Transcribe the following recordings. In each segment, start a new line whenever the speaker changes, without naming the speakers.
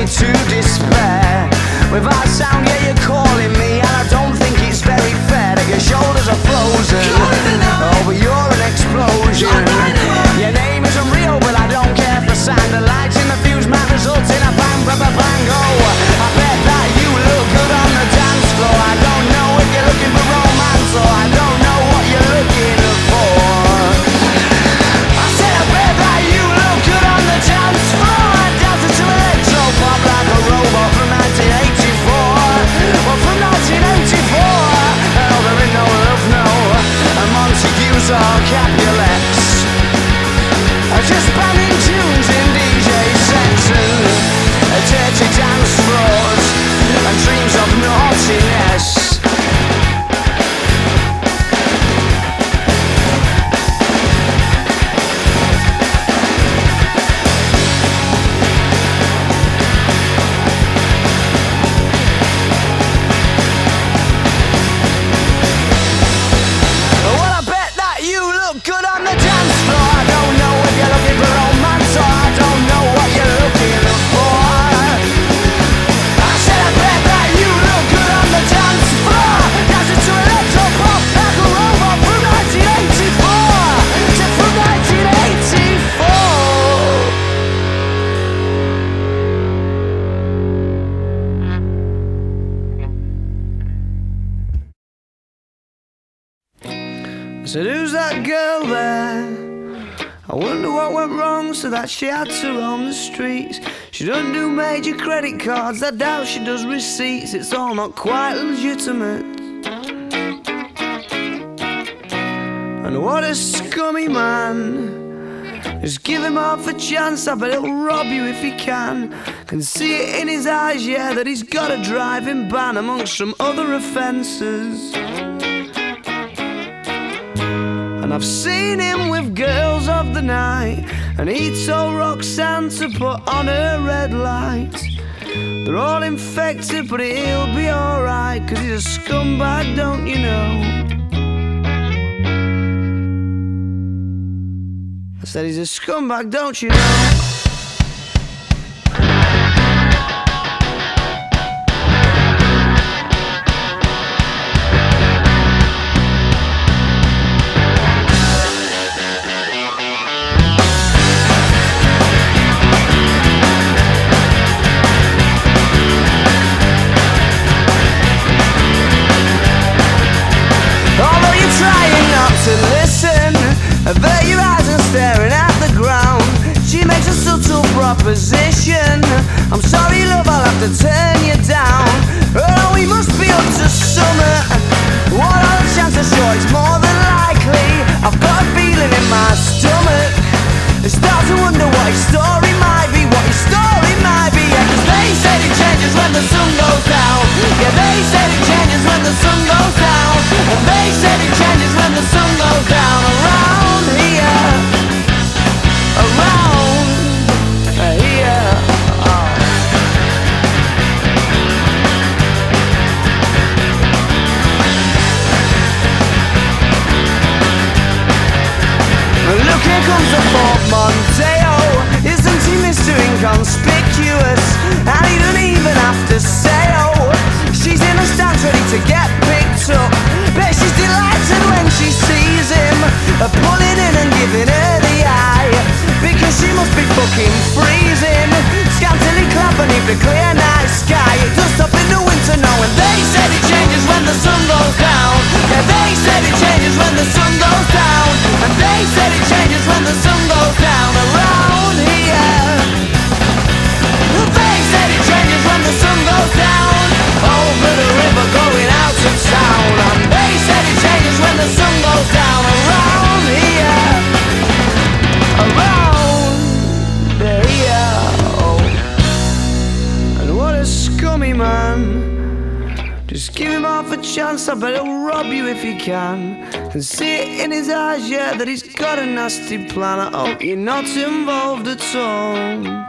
to despair. Without sound, yeah, you're calling me, and I don't think it's very fair that your shoulders are frozen. Oh, but you're an explosion. Your name isn't real, but I don't care for sound. The lights in the fuse might result in a bang, bang, bang, bang. Oh, I bet that you look good on the dance floor. I don't know if you're looking for romance, or I don't know what you're looking for. I said I bet that you look good on the dance floor. I danced to electro pop like a robot from 1984. Well, from 1984. Oh, there ain't no love, no Montagues or Capulets. Just banging tunes in DJ sets and dirty dance floors and dreams of naughtiness. I said, who's that girl there? I wonder what went wrong so that she had to roam the streets. She doesn't do major credit cards, I doubt she does receipts. It's all not quite legitimate. And what a scummy man. Just give him half a chance, I bet he'll rob you if he can see it in his eyes, yeah, that he's got a driving ban amongst some other offences. And I've seen him with girls of the night, and he told Roxanne to put on her red light. They're all infected, but he'll be alright, 'cause he's a scumbag, don't you know? I said he's a scumbag, don't you know? To listen, avert your eyes and staring at the ground. She makes a subtle proposition. I'm sorry, love, I'll have to turn you down. Oh, we must be up to summer. What are the chances? Sure, it's more than likely. I've got a feeling in my stomach. I start to wonder what his story might be, what his story might be. Yeah, 'cause they said it changes when the sun goes down. Yeah, they said it changes when the sun goes down. And they said it changes when the sun goes down. Around here, around here. Oh. Look, here comes the portmanteau. Isn't he Mr. Inconspicuous? And he don't even have to say oh. She's in the stands ready to get picked up. Bet she's delighted when she sees him, pulling in and giving her the eye, because she must be fucking freezing, scantily clad beneath the clear night sky. It does stop in the winter now, and they said it changes when the sun goes down. Yeah, they said it changes when the sun goes down. And they said it changes when the sun goes down. Around here, they said it changes when the sun goes down. Over the river going out to town. And they said it changes when the sun goes down. Around here, around here. Oh. And what a scummy man. Just give him half a chance, I bet he'll rob you if he can see it in his eyes, yeah, that he's got a nasty plan. I hope you're not involved at all.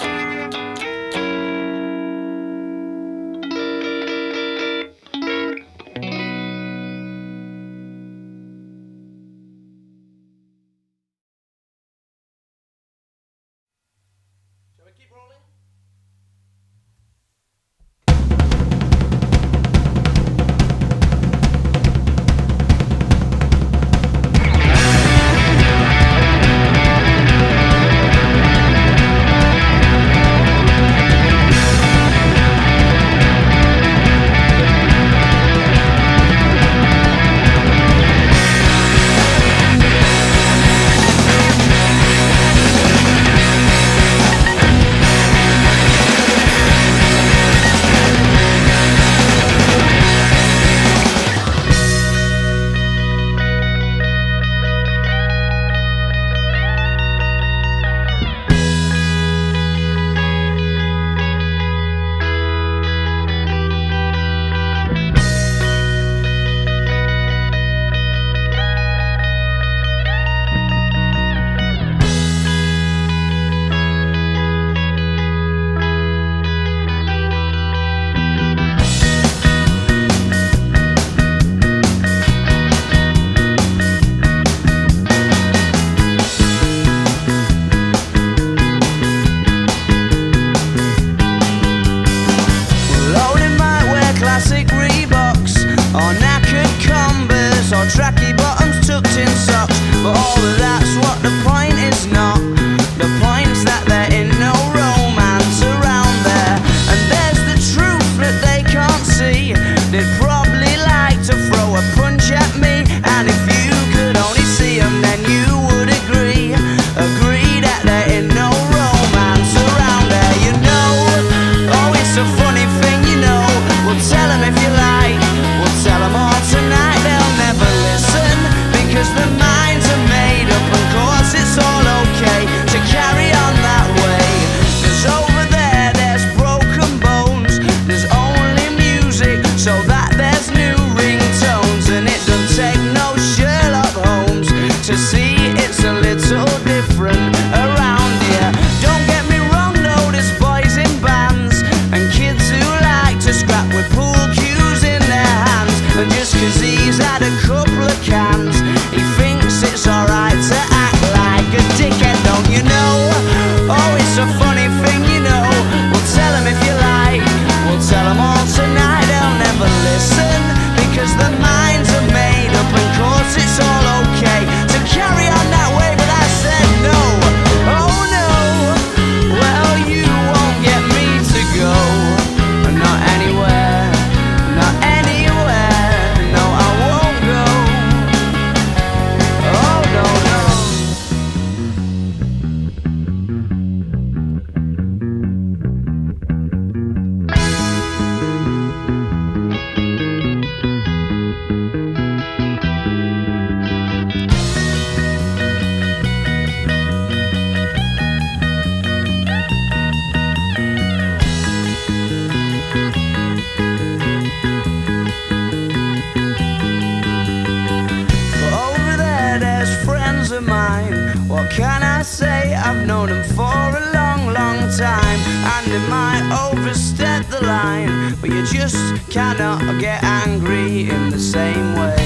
time, and it might overstep the line, but you just cannot get angry in the same way.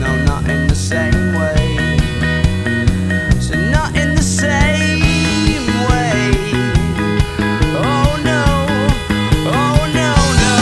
No, not in the same way. So not in the same way. Oh no, oh no, no.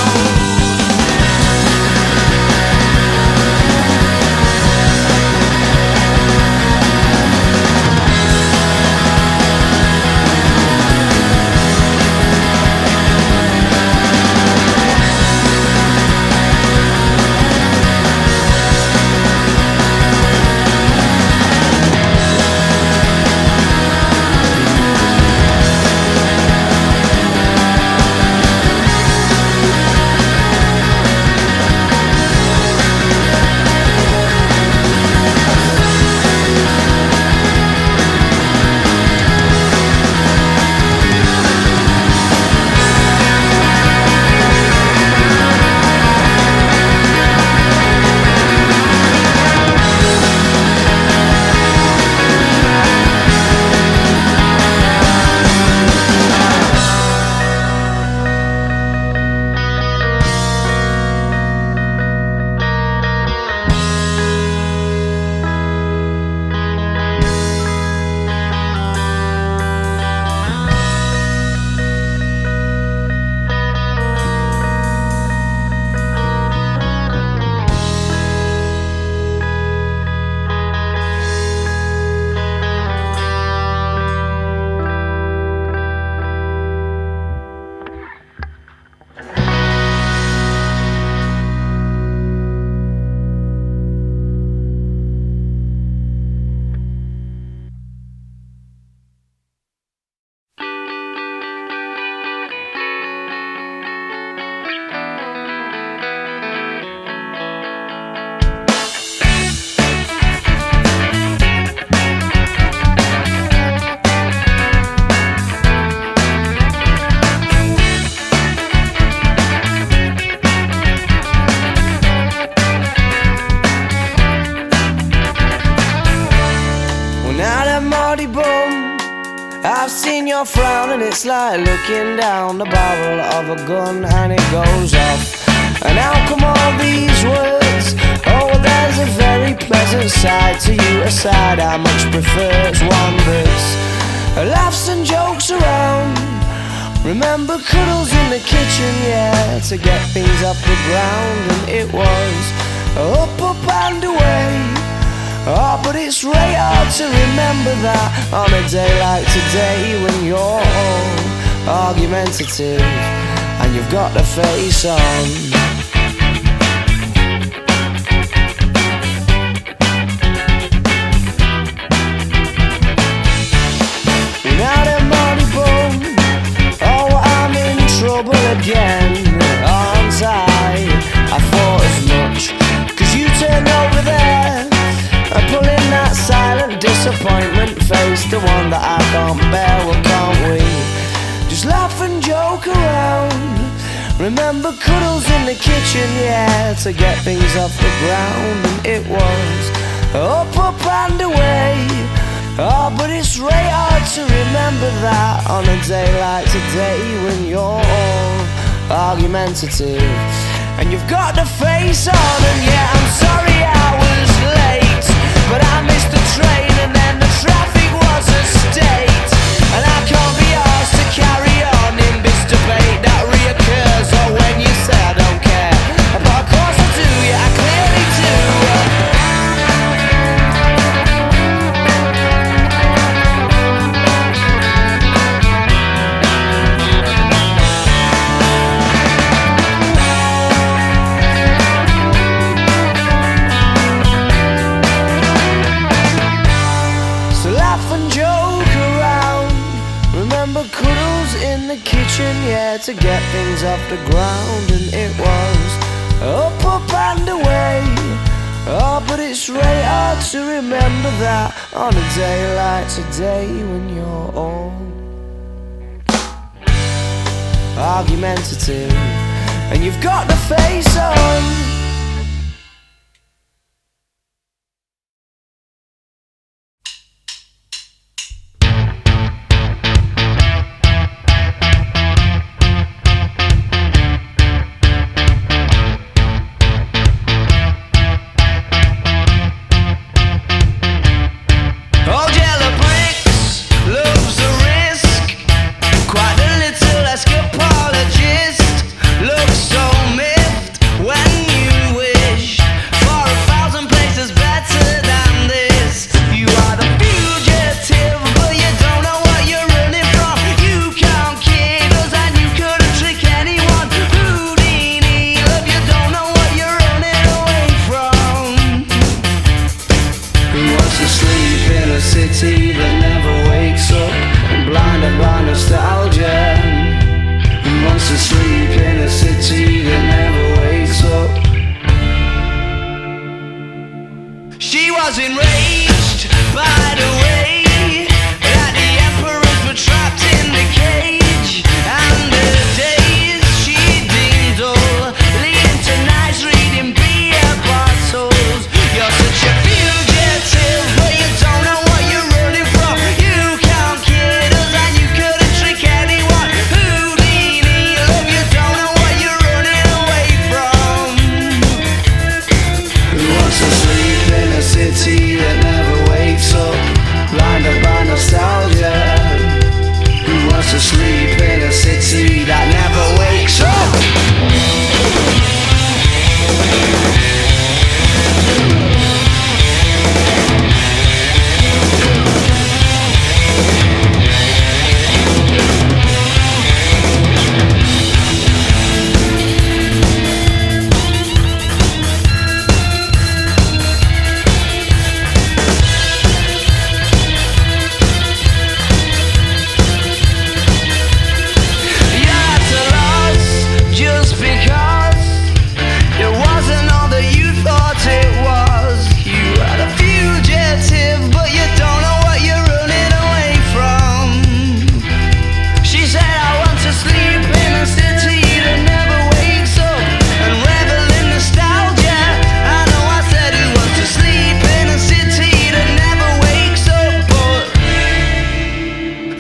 I've seen your frown and it's like looking down the barrel of a gun and it goes off. And how come all these words? Oh, there's a very pleasant side to you, a side I much prefer. It's one that's laughs and jokes around. Remember cuddles in the kitchen, yeah, to get things off the ground. And it was up, up and away. Oh, but it's really hard to remember that on a day like today, when you're all argumentative and you've got the face on. Now the money boom, oh, I'm in trouble again, aren't I thought as much, 'cause you turned over there and pulling that silent disappointment face, the one that I can't bear. Well, can't we just laugh and joke around? Remember cuddles in the kitchen, yeah, to get things off the ground. And it was up, up and away. Oh, but it's really hard to remember that on a day like today, when you're all argumentative and you've got the face on. And yeah, I'm sorry I was late, but I missed the train and then the traffic was a state. And I can't be asked to carry on in this debate that reoccurs. Or when you say I don't care, but of course I do, yeah, I clearly do. Yeah, to get things off the ground. And it was up, up and away. Oh, but it's really hard to remember that on a day like today, when you're all argumentative and you've got the face on.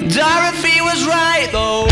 Dorothy was right though.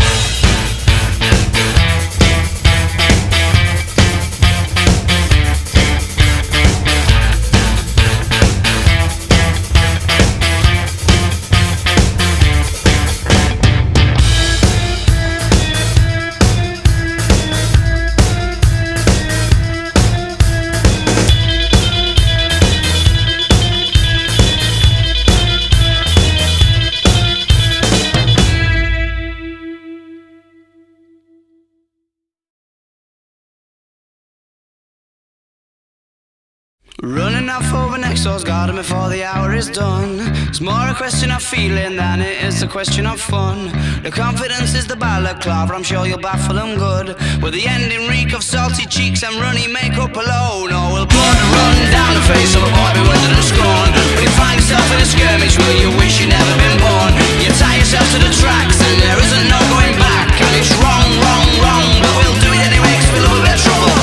Running off over next door's garden before the hour is done. It's more a question of feeling than it is a question of fun. The confidence is the balaclava, I'm sure you'll baffle them good. With the ending reek of salty cheeks and runny makeup alone. Oh, will blood run down the face of a boy bewildered and scorned? When you find yourself in a skirmish, will you wish you'd never been born? You tie yourself to the tracks and there isn't no going back. And it's wrong, wrong, wrong, but we'll do it anyway 'cause we love a bit of trouble.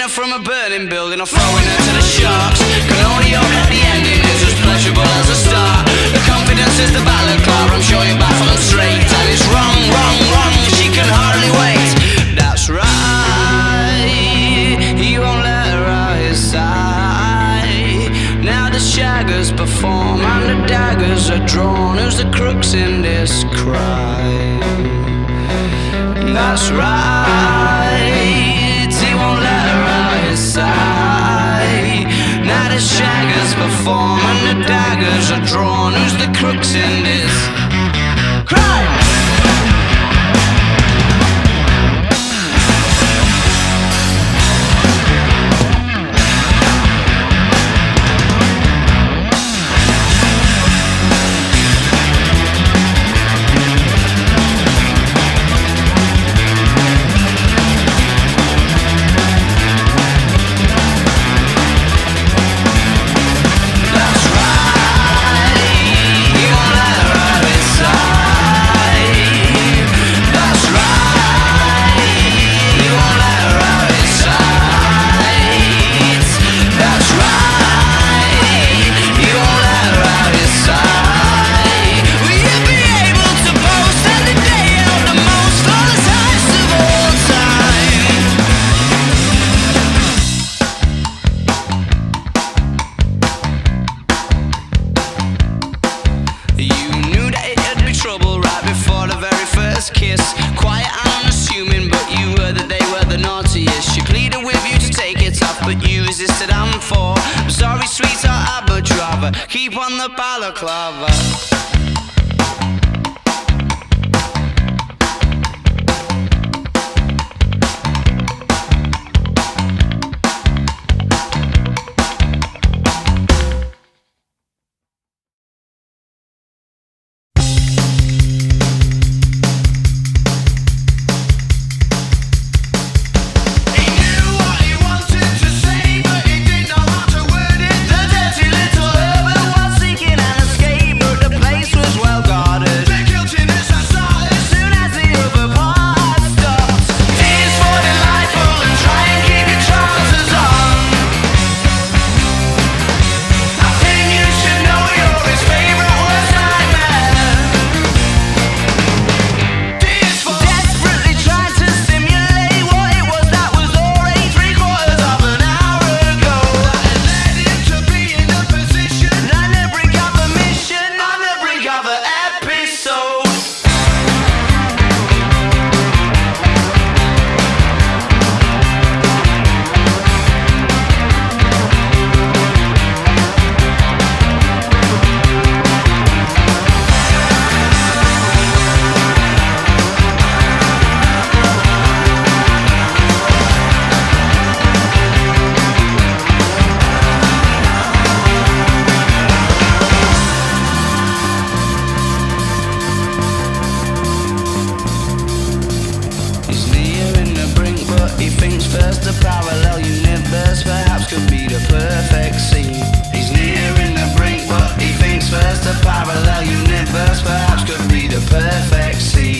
From a burning building or throwing her to the sharks. Can only hope that the ending is as pleasurable as the start. The confidence is the balaclava, I'm sure you baffle them straight. And it's wrong, wrong, wrong, she can hardly wait. That's right, he won't let her out his sight. Now the shaggers perform and the daggers are drawn. Who's the crooks in this crime? That's right, he won't let her out his sight. Now the shaggers perform and the daggers are drawn. Who's the crooks in this crime? Keep on the balaclava. First, a parallel universe perhaps could be the perfect scene.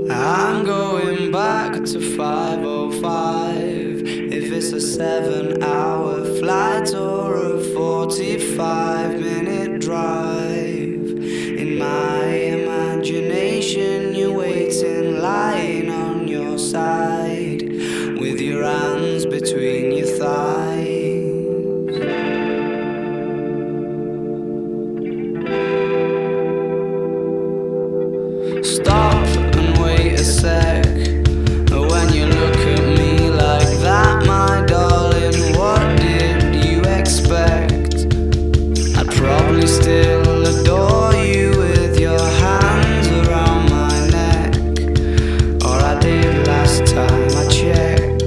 I'm going back to 5:05. If it's a 7-hour flight or a 45-minute drive, in my imagination you're waiting, lying on your side, with your hands between your thighs. Stop and wait a sec. When you look at me like that, my darling, what did you expect? I'd probably still adore you with your hands around my neck, or I did last time I checked.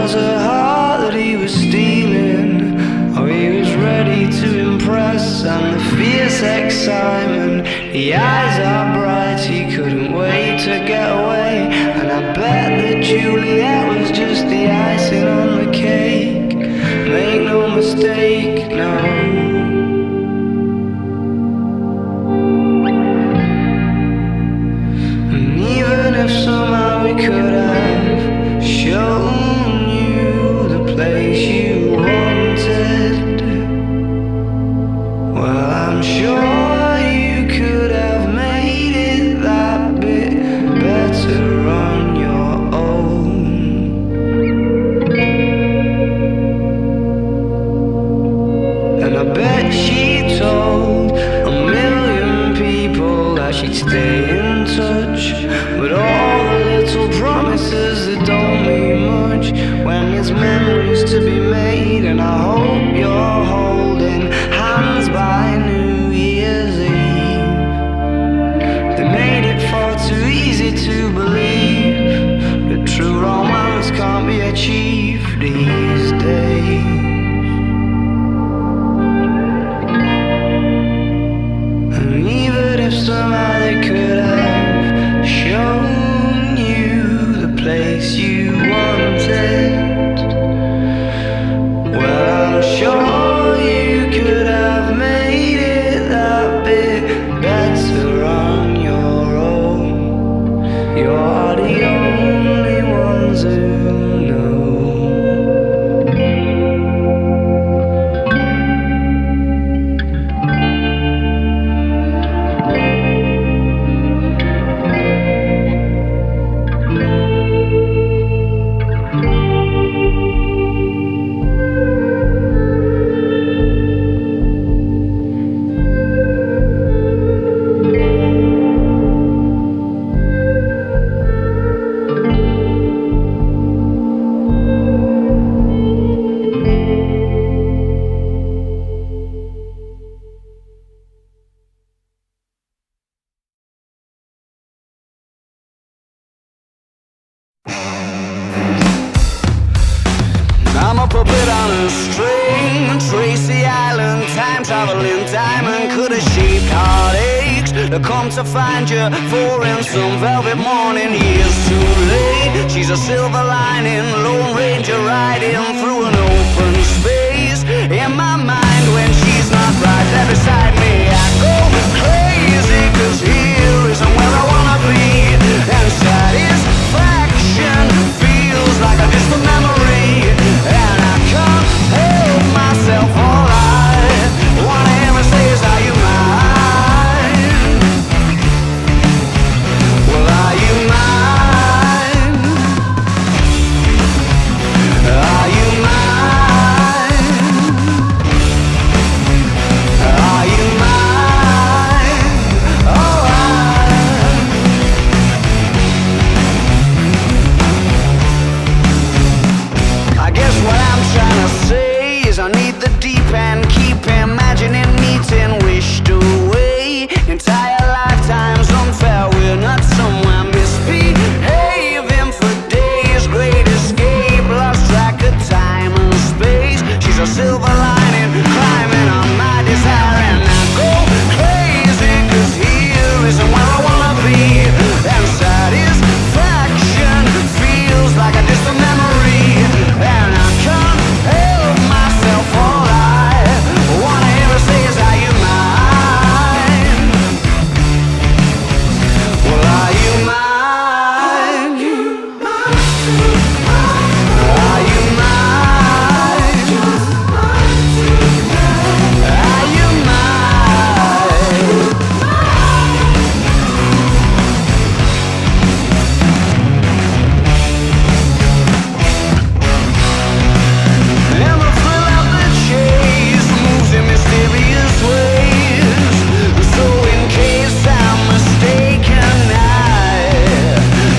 was a heart that he was stealing. Oh, he was ready to impress, and the fierce excitement, the eyes are bright, he couldn't wait to get away. And I bet that Juliet was just the icing on the cake. Make no mistake, no. And even if somehow we could have shown you the place you wanted, well, I'm sure you could have made it that bit better on your own. And I bet she told a million people that she'd stay in touch, but all the little promises that don't mean much when there's memories to be made. And I hope you're holding hands by New Year's Eve. They made it far too easy to believe that true romance can't be achieved these days. And even if somehow they could have shown you the place you wanted, well, I'm sure you could have made it that bit better on your own. You're the only ones who know. I'm a puppet on a string, Tracy Island, time traveling diamond, could have shaped heartaches to come to find you for in some velvet morning. Years too late, she's a silver lining, Lone Ranger riding through an open space. In my mind when she's not right there beside me, I go crazy, cause here isn't where I wanna be. And satisfaction feels like a distant memory, and I can't help myself. All I wanna ever say is, are you mine? Well, are you mine? Are you mine? Are you mine? Oh, I guess what I'm trying to say is I need the deep end, keep imagining meeting wished away. Entire lifetimes unfair, we're not somewhere misbehaving for days. Great escape, lost track of time and space. She's a silver lining, climbing on my desire, and I go crazy, cause here isn't where I wanna be. And satisfaction feels like a distant memory, and I can't help myself. All I wanna ever say is, are you mine? Well, are you mine? Are you mine? Are you mine? And the thrill of the chase moves in mysterious ways. So in case I'm mistaken, I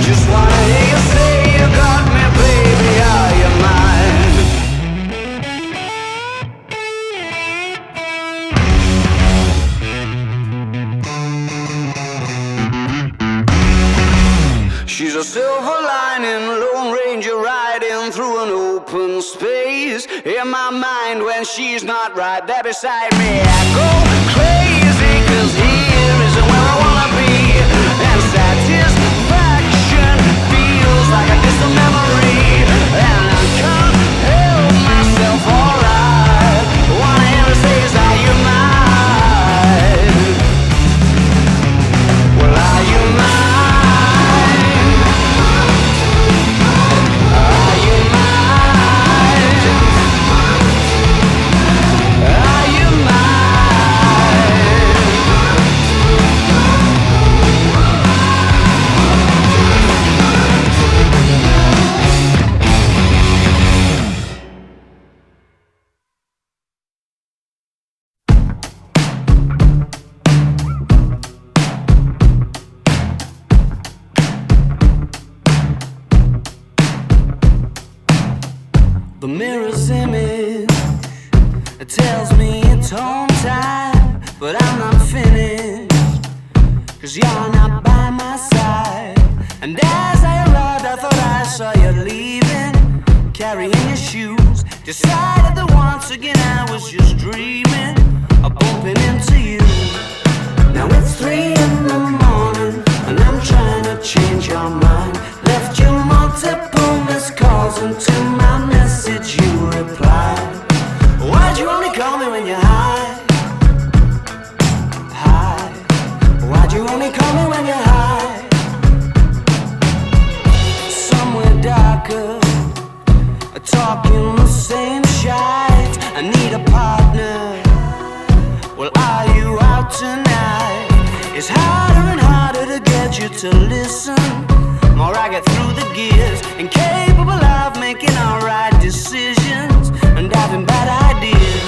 just wanna hear you say you got me, baby. Are you mine? She's a silver lining, Lone Ranger riding down through an open space in my mind when she's not right there beside me. I go crazy 'cause here isn't where I wanna be, and satisfaction feels like a distant memory, and I can't help myself. Alright, wanna hear her say, is are you mine? Well, are you mine? The mirror's image, it tells me it's home time, but I'm not finished, 'cause you're not by my side. And as I arrived, I thought I saw you leaving, carrying your shoes. Decided that once again I was just dreaming of bumping into you. Now it's 3 in the morning, and I'm trying to change your mind. Left you multiple missed calls, and to my message you replied. Why'd you only call me when you're high? High. Why'd you only call me when you're high? Somewhere darker, talking the same shite. I need a partner. Well, are you out tonight? It's harder and harder to get you to listen. More I get through the gears, incapable of making alright decisions and having bad ideas.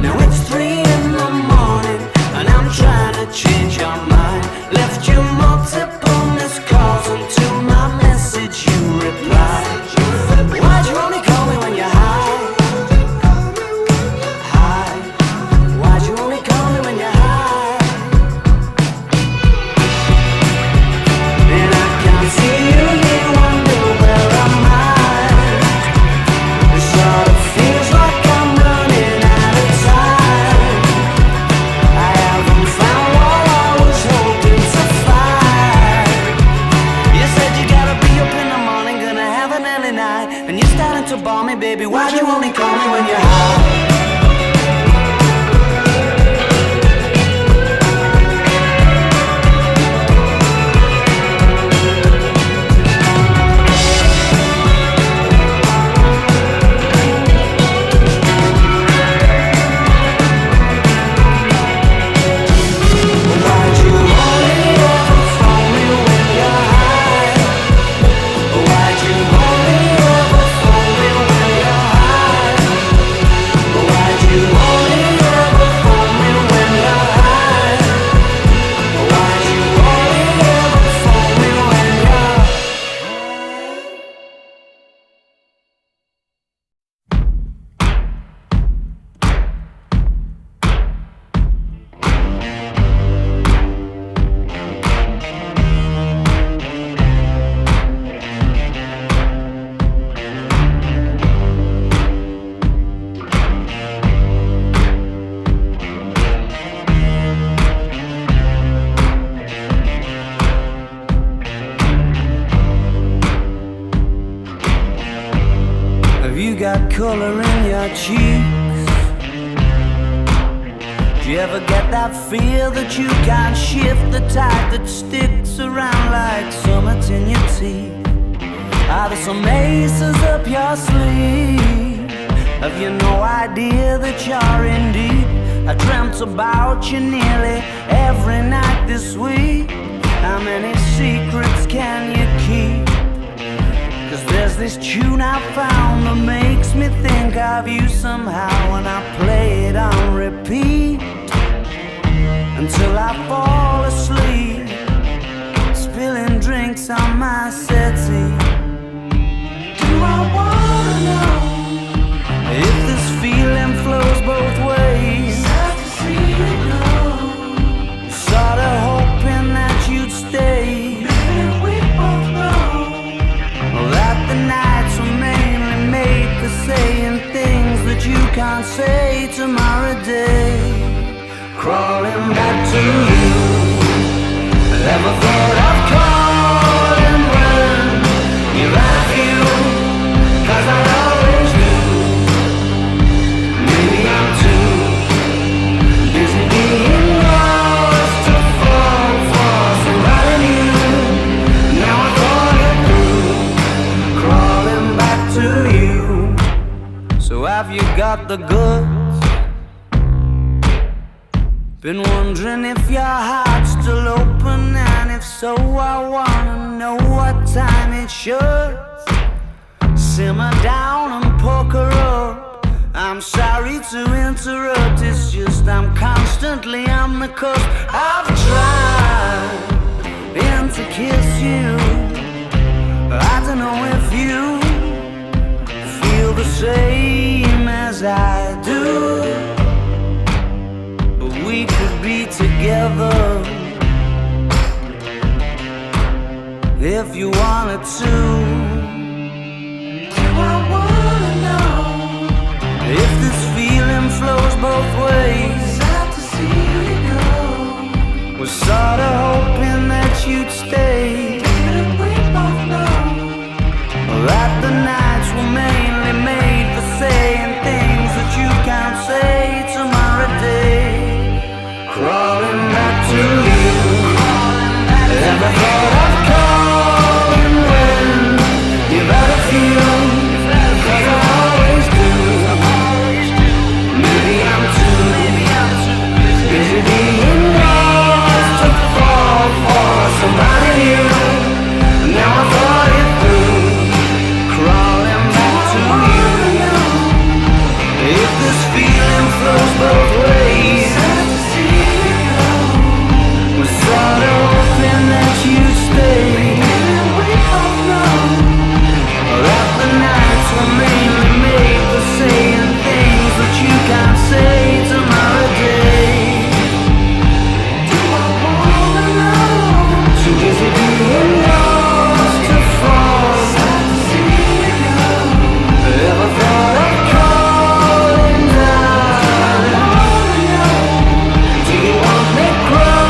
Now it's 3 in the morning, and I'm trying to change your mind. Left you multiple missed calls, and to my message you replied. Why'd you only call me when you're high? High. Why'd you only call me when you're high? And I can't see you here, wonder where am I? It sort of feels like I'm running out of time. I haven't found what I was hoping to find. You said you gotta be up in the morning, gonna have an early night, and you're starting to bore me, baby. Why'd you only call me when you're high? Why'd you only ever phone me when you're high? Why'd you only ever phone me when you're high? Why'd you only ever phone me when you're high? Why'd you only ever phone me when you're high? Have you got color in your cheeks? Do you ever get that feel that you can't shift, the type that sticks around like summits in your teeth? Are there some aces up your sleeve? Have you no idea that you're in deep? I dreamt about you nearly every night this week. How many secrets can you keep? 'Cause there's this tune I found that makes me think of you somehow, and I play it on repeat until I fall asleep, spilling drinks on my settee. Do I wanna know if this feeling flows both ways? Sad to see you go. Sorta hoping that you'd stay. Maybe we both know that the nights remain can't say tomorrow day. Crawling back to you. Never thought of calling when you're at you, 'cause I always do. Maybe I'm too busy being lost to fall for somebody new. Now I thought it through, crawling back to you. So have you got the goods? Been wondering if your heart's still open, and if so, I wanna know what time it should. Simmer down and poker up. I'm sorry to interrupt, it's just I'm constantly on the cusp. I've tried and to kiss you. I don't know if you feel the same as I do. We could be together if you wanted to. Do I wanna know if this feeling flows both ways? Sad to see you go. Was sorta hoping that you'd stay. Didn't we both know that the nights were mainly made for saying things that you can't say tomorrow day? Crawling back to you. Never thought of calling when you're out of you, 'cause I always do. Maybe I'm too busy being lost to fall for somebody new. Now I thought it through, crawling back to you. If this feeling flows both ways, sort of hoping that you'd stay. We both know that the nights were mainly made for saying things that you can't say tomorrow day. Do I wanna know? Too busy being lost to fall. Sad to see you go. Ever thought of calling down? Do I wanna know? Do you want me crying?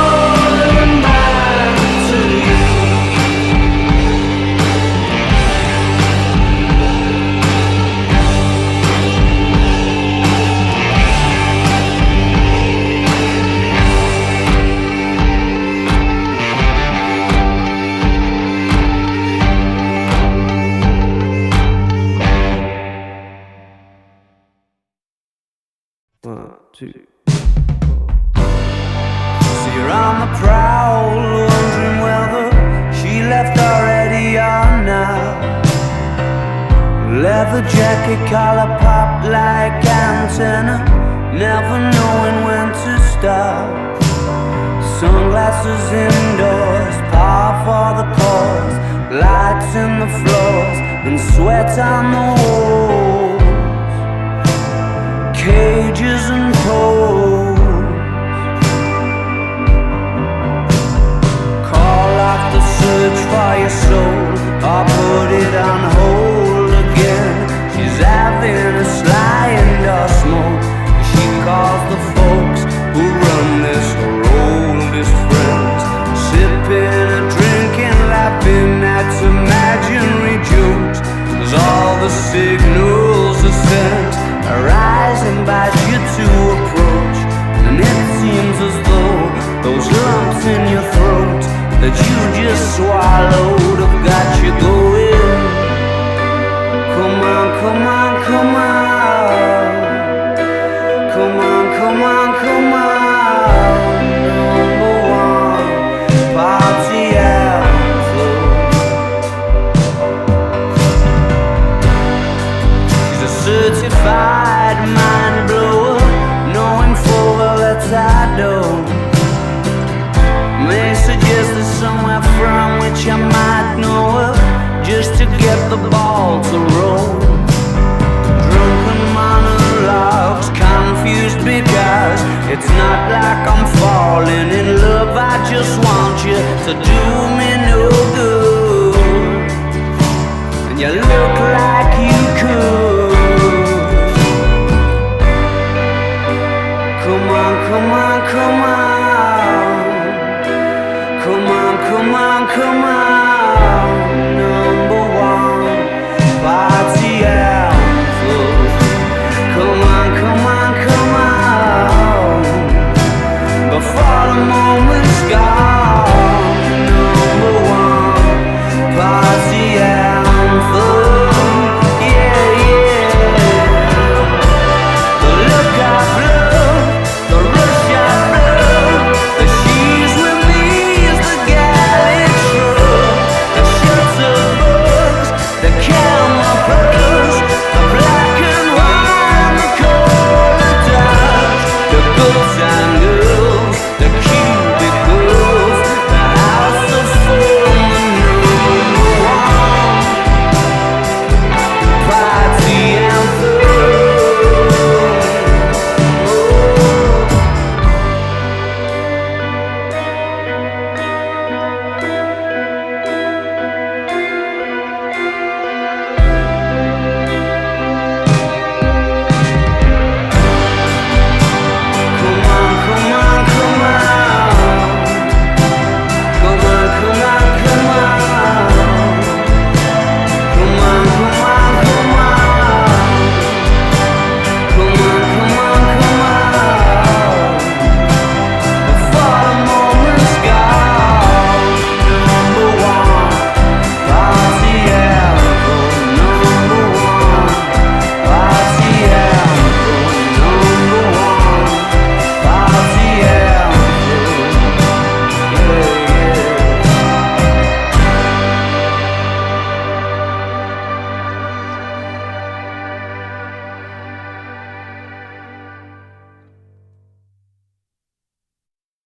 So you're on the prowl, wondering whether she left already or not. Leather jacket, collar popped like antenna, never knowing when to stop. Sunglasses indoors, par for the cause, lights in the floors and sweat on the walls. Cages and poles, call off the search for your soul, or